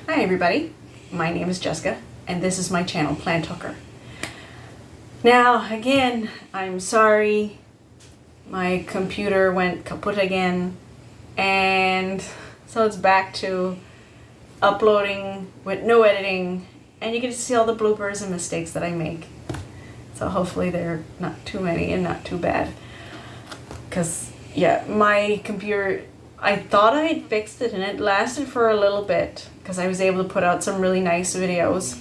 Hi everybody, my name is Jessica and this is my channel Plant Hooker. Now again, I'm sorry my computer went kaput again, and so it's back to uploading with no editing, and you get to see all the bloopers and mistakes that I make. So hopefully they're not too many and not too bad, because yeah, my computer, I thought I had fixed it and it lasted for a little bit because I was able to put out some really nice videos,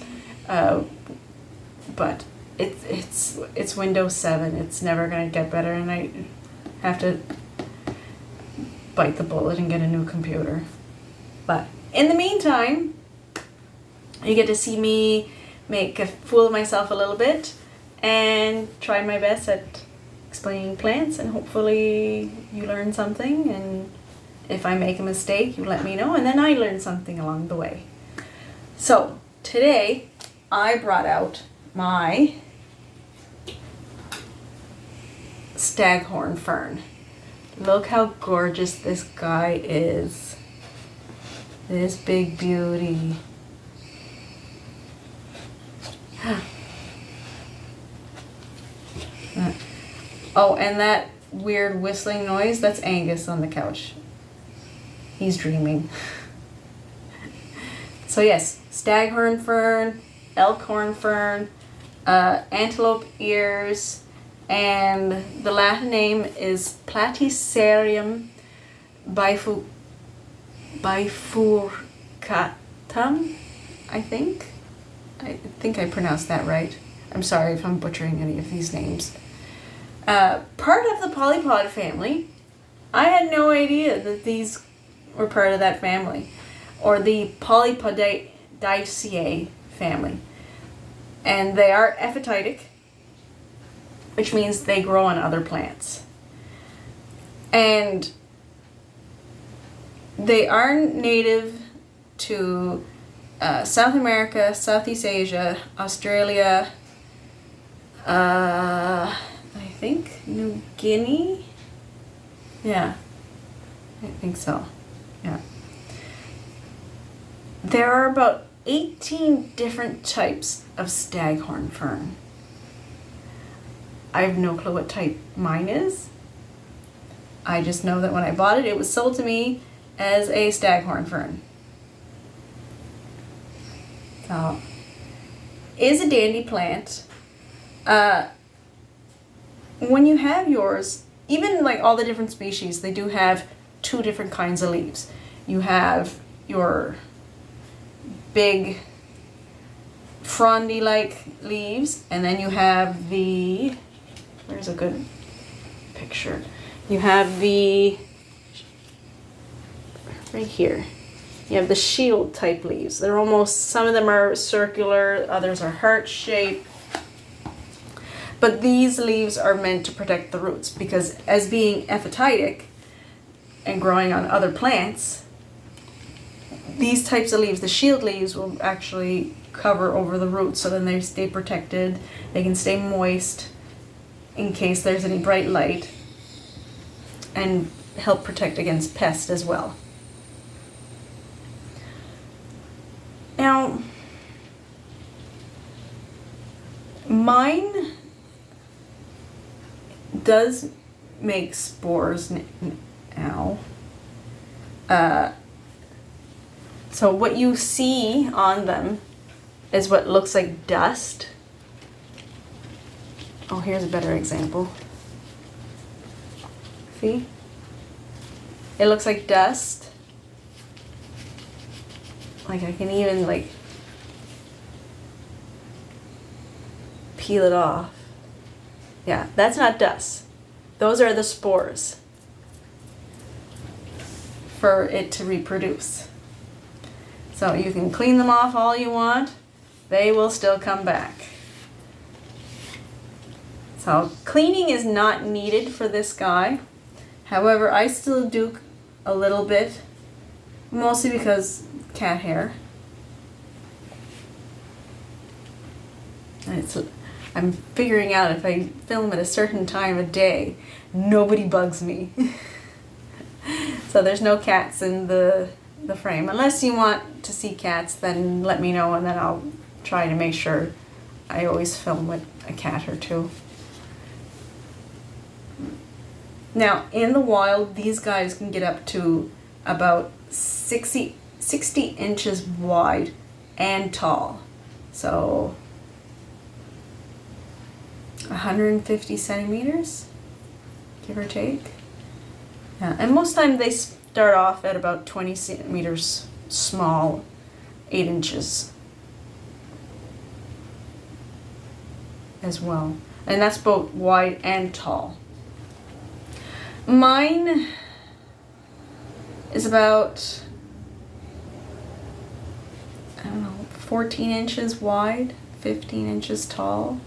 but it's Windows 7. It's never going to get better, and I have to bite the bullet and get a new computer. But in the meantime, you get to see me make a fool of myself a little bit and try my best at explaining plants, and hopefully you learn something, and if I make a mistake, you let me know, and then I learn something along the way. So today I brought out my Staghorn Fern. Look how gorgeous this guy is. This big beauty. Oh, and that weird whistling noise, that's Angus on the couch. He's dreaming. So yes, Staghorn Fern, Elkhorn Fern, antelope ears, and the Latin name is Platycerium bifurcatum, I think. I think I pronounced that right. I'm sorry if I'm butchering any of these names. Part of the polypod family. I had no idea that these were part of that family, or the Polypodiaceae family. And they are epiphytic, which means they grow on other plants. And they are native to South America, Southeast Asia, Australia, I think New Guinea? Yeah, I think so. Yeah. There are about 18 different types of Staghorn Fern. I have no clue what type mine is. I just know that when I bought it, it was sold to me as a Staghorn Fern. So, is a dandy plant. When you have yours, even like all the different species, they do have two different kinds of leaves. You have your big frondy-like leaves, and then you have the, where's a good picture? You have the, right here, you have the shield type leaves. They're almost, some of them are circular, others are heart-shaped. But these leaves are meant to protect the roots, because as being epiphytic and growing on other plants, these types of leaves, the shield leaves, will actually cover over the roots, so then they stay protected. They can stay moist in case there's any bright light, and help protect against pests as well. Now, mine does make spores now. So what you see on them is what looks like dust. Oh, here's a better example. See? It looks like dust. Like I can even like peel it off. Yeah, that's not dust. Those are the spores for it to reproduce. So you can clean them off all you want, they will still come back. So cleaning is not needed for this guy. However, I still do a little bit, mostly because cat hair. And I'm figuring out if I film at a certain time of day, nobody bugs me. So there's no cats in the the frame. Unless you want to see cats, then let me know and then I'll try to make sure I always film with a cat or two. Now, in the wild, these guys can get up to about 60 inches wide and tall. So 150 centimeters, give or take. Yeah, and most time they start off at about 20 centimeters small, 8 inches as well. And that's both wide and tall. Mine is about, I don't know, 14 inches wide, 15 inches tall,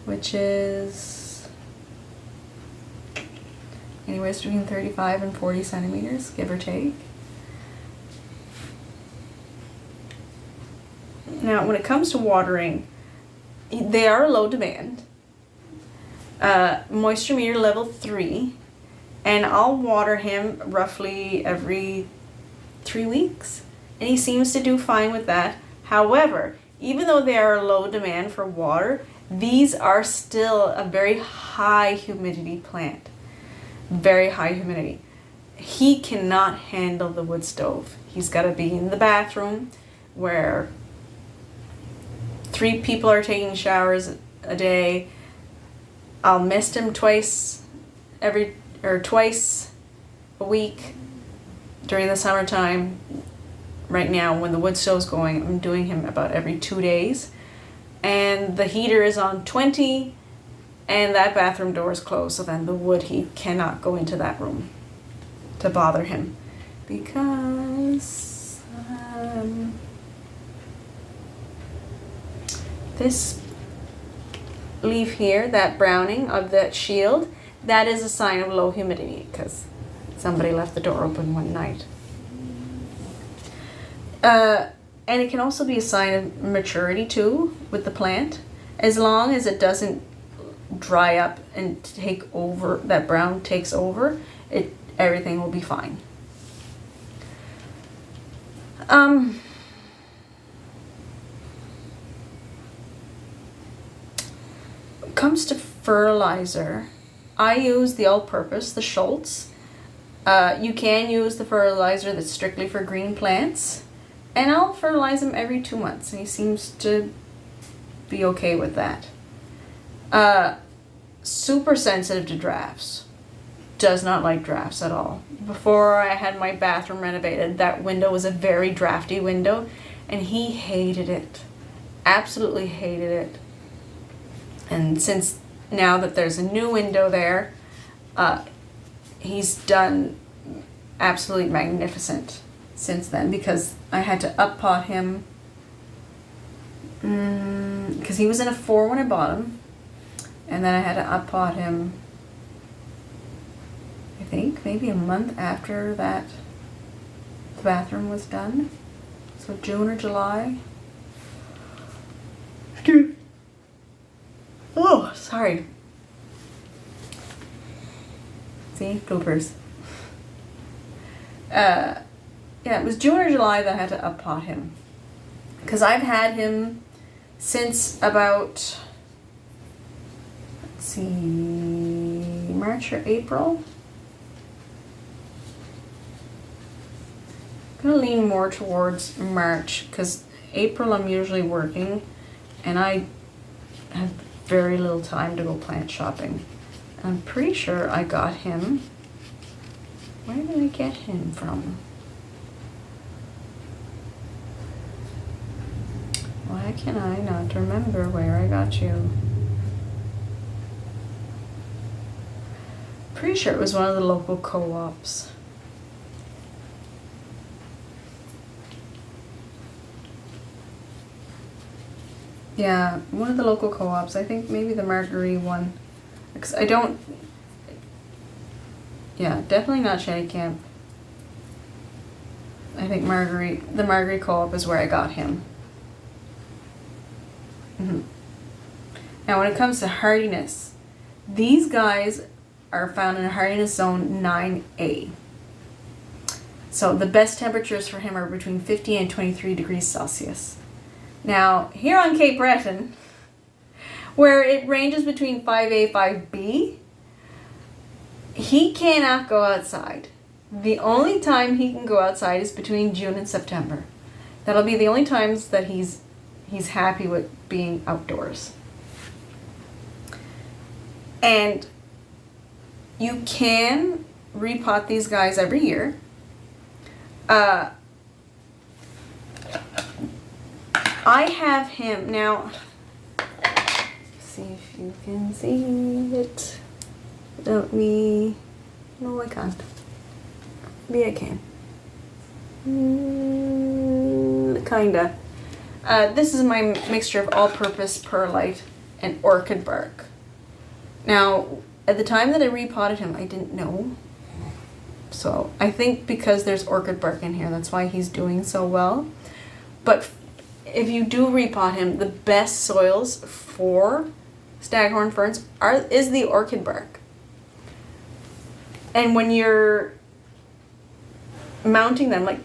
which is anywhere between 35 and 40 centimeters, give or take. Now, when it comes to watering, they are low demand. Moisture meter level 3, and I'll water him roughly every 3 weeks, and he seems to do fine with that. However, even though they are low demand for water, these are still a very high humidity plant. Very high humidity. He cannot handle the wood stove. He's got to be in the bathroom where 3 people are taking showers a day. I'll mist him twice a week during the summertime. Right now, when the wood stove's going, I'm doing him about every 2 days. And the heater is on 20, and that bathroom door is closed, so then the wood heat cannot go into that room to bother him. Because this leaf here, that browning of that shield, that is a sign of low humidity because somebody left the door open one night. And it can also be a sign of maturity too with the plant. As long as it doesn't dry up and take over, that brown takes over, everything will be fine. When it comes to fertilizer, I use the all-purpose, the Schultz. You can use the fertilizer that's strictly for green plants, and I'll fertilize him every 2 months, and he seems to be okay with that. Super sensitive to drafts. Does not like drafts at all. Before I had my bathroom renovated, that window was a very drafty window, and he hated it. Absolutely hated it. And since now that there's a new window there, he's done absolutely magnificent since then, because I had to up-pot him because he was in a 4 when I bought him, and then I had to up-pot him, I think maybe a month after that the bathroom was done, so June or July. Oh, sorry. See, bloopers. Yeah, it was June or July that I had to up-pot him, because I've had him since about, let's see, March or April. I'm gonna lean more towards March, because April I'm usually working and I have very little time to go plant shopping. I'm pretty sure I got him. Where did I get him from? Why can I not remember where I got you? Pretty sure it was one of the local co-ops. Yeah, one of the local co-ops. I think maybe the Marguerite one. Because I don't... Yeah, definitely not Shady Camp. I think the Marguerite co-op is where I got him. Now when it comes to hardiness, these guys are found in a hardiness zone 9A. So the best temperatures for him are between 50 and 23 degrees Celsius. Now, here on Cape Breton, where it ranges between 5A, 5B, he cannot go outside. The only time he can go outside is between June and September. That'll be the only times that he's happy with being outdoors. And you can repot these guys every year. I have him now. See if you can see it. Don't me. No, I can't. Maybe I can. Kinda. This is my mixture of all-purpose perlite and orchid bark. Now, at the time that I repotted him, I didn't know. So I think because there's orchid bark in here, that's why he's doing so well. But if you do repot him, the best soils for staghorn ferns is the orchid bark. And when you're mounting them, like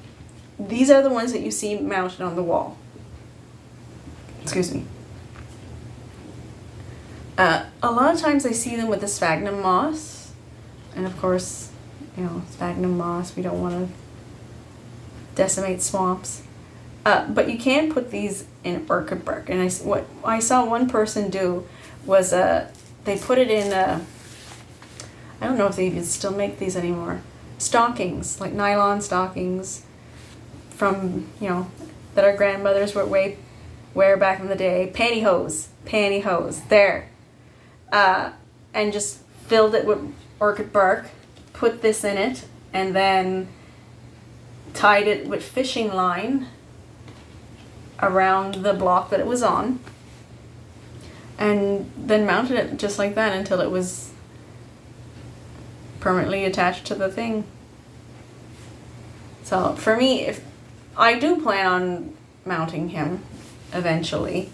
these are the ones that you see mounted on the wall. Excuse me. A lot of times I see them with the sphagnum moss, and of course, you know, sphagnum moss, we don't want to decimate swamps. But you can put these in orchid bark, and what I saw one person do was they put it in I don't know if they even still make these anymore, stockings, like nylon stockings from, you know, that our grandmothers would wear back in the day, pantyhose, there. And just filled it with orchid bark, put this in it, and then tied it with fishing line around the block that it was on, and then mounted it just like that until it was permanently attached to the thing. So for me, if I do plan on mounting him eventually,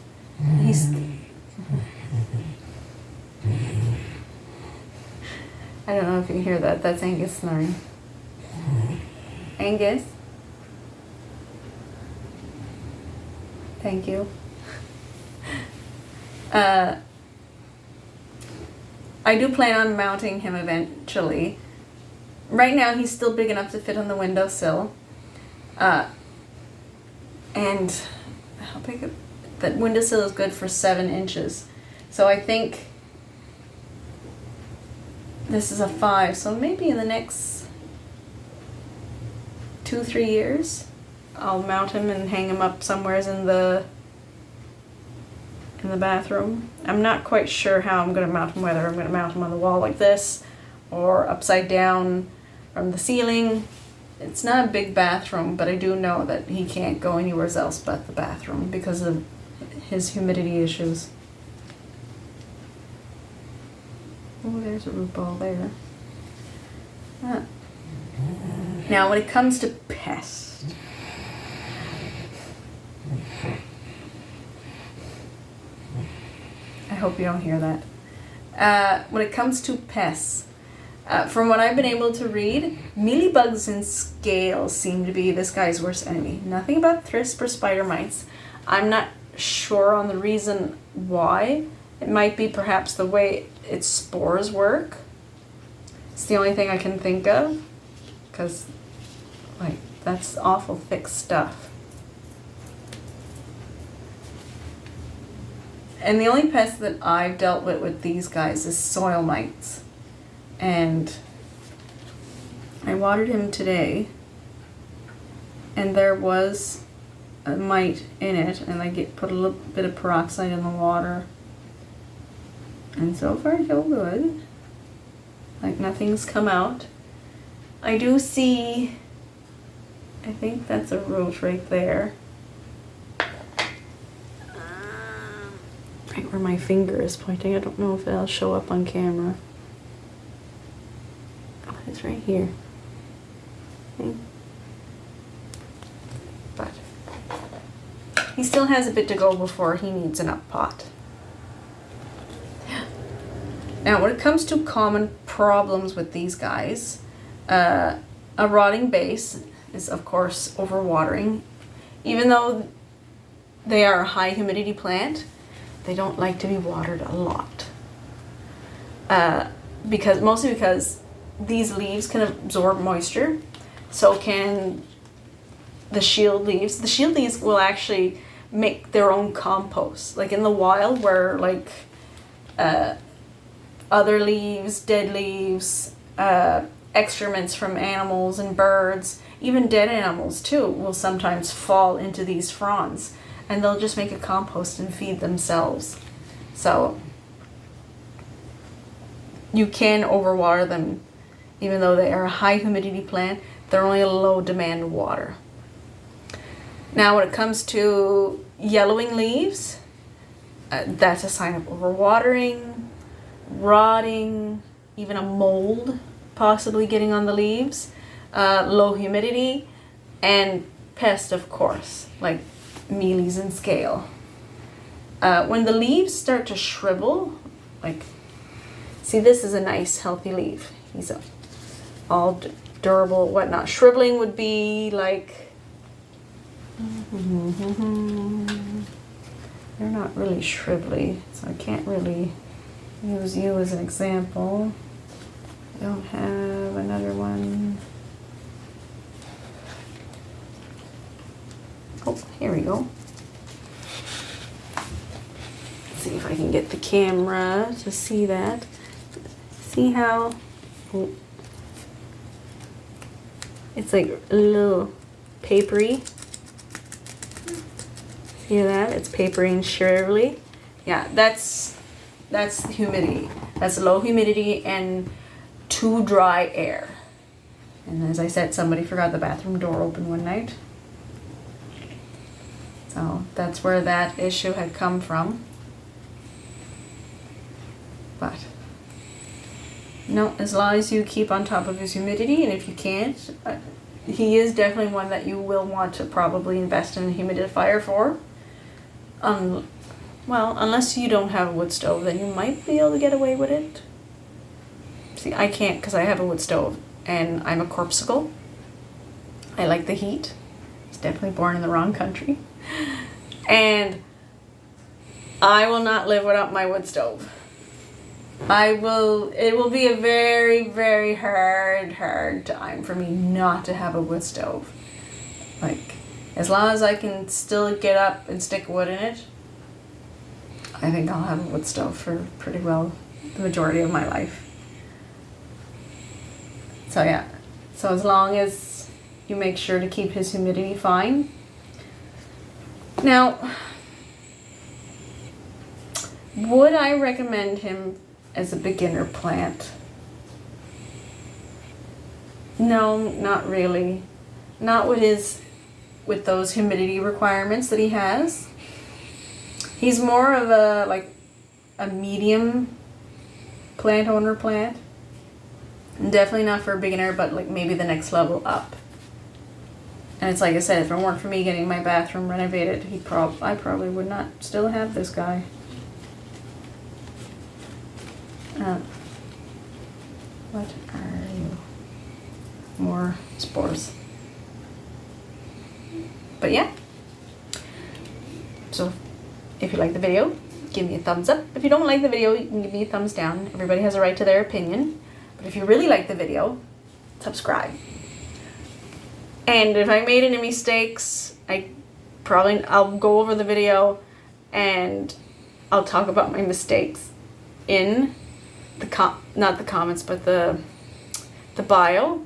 I don't know if you hear that. That's Angus snoring. Angus? Thank you. I do plan on mounting him eventually. Right now he's still big enough to fit on the windowsill. And how big? That windowsill is good for 7 inches. So I think this is a 5, so maybe in the next 2-3 years I'll mount him and hang him up somewhere in the bathroom. I'm not quite sure how I'm going to mount him, whether I'm going to mount him on the wall like this or upside down from the ceiling. It's not a big bathroom, but I do know that he can't go anywhere else but the bathroom because of his humidity issues. Oh, there's a root ball there. Now, when it comes to pests, I hope you don't hear that. When it comes to pests, from what I've been able to read, mealybugs and scales seem to be this guy's worst enemy. Nothing about thrips or spider mites. I'm not sure on the reason why. It might be perhaps the way its spores work. It's the only thing I can think of, because like that's awful thick stuff. And the only pest that I've dealt with these guys is soil mites. And I watered him today, and there was a mite in it, and I put a little bit of peroxide in the water. And so far, so good. Like nothing's come out. I do see, I think that's a root right there. Right where my finger is pointing. I don't know if it'll show up on camera. Oh, it's right here. Okay. But he still has a bit to go before he needs an up pot. Now, when it comes to common problems with these guys, a rotting base, is, of course, overwatering. Even though they are a high humidity plant, they don't like to be watered a lot. Mostly because these leaves can absorb moisture, so can the shield leaves. The shield leaves will actually make their own compost. Like in the wild where like other leaves, dead leaves, excrements from animals and birds, even dead animals too, will sometimes fall into these fronds, and they'll just make a compost and feed themselves. So you can overwater them. Even though they are a high humidity plant, they're only a low demand water. Now when it comes to yellowing leaves, that's a sign of overwatering, rotting, even a mold possibly getting on the leaves, low humidity, and pest, of course, like mealies and scale. When the leaves start to shrivel, like, see, this is a nice healthy leaf. He's all durable, whatnot. Shriveling would be like, they're not really shrivelly, so I can't really use you as an example. I don't have another one. Oh, here we go. Let's see if I can get the camera to see that. See how it's like a little papery. See that? It's papery and shrivelly. Yeah, that's humidity. That's low humidity and too dry air. And as I said, somebody forgot the bathroom door open one night. So that's where that issue had come from. But no, as long as you keep on top of his humidity, and if you can't, he is definitely one that you will want to probably invest in a humidifier for. Well, unless you don't have a wood stove, then you might be able to get away with it. See, I can't because I have a wood stove and I'm a corpsicle. I like the heat. I was definitely born in the wrong country. And I will not live without my wood stove. It will be a very, very hard time for me not to have a wood stove. Like, as long as I can still get up and stick wood in it, I think I'll have a wood stove for pretty well the majority of my life. So yeah, so as long as you make sure to keep his humidity fine. Now, would I recommend him as a beginner plant? No, not really. Not with those humidity requirements that he has. He's more of a medium plant owner plant. And definitely not for a beginner, but like maybe the next level up. And it's like I said, if it weren't for me getting my bathroom renovated, I probably would not still have this guy. What are you? More spores. But yeah. So if you like the video, give me a thumbs up. If you don't like the video, you can give me a thumbs down. Everybody has a right to their opinion. But if you really like the video, subscribe. And if I made any mistakes, I'll go over the video and I'll talk about my mistakes in the not the comments, but the bio.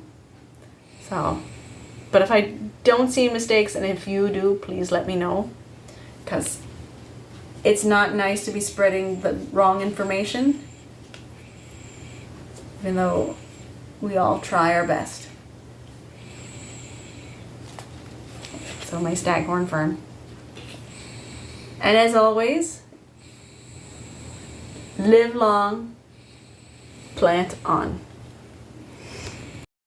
So, but if I don't see mistakes, and if you do, please let me know, because it's not nice to be spreading the wrong information, even though we all try our best. So my Staghorn Fern. And as always, live long, plant on.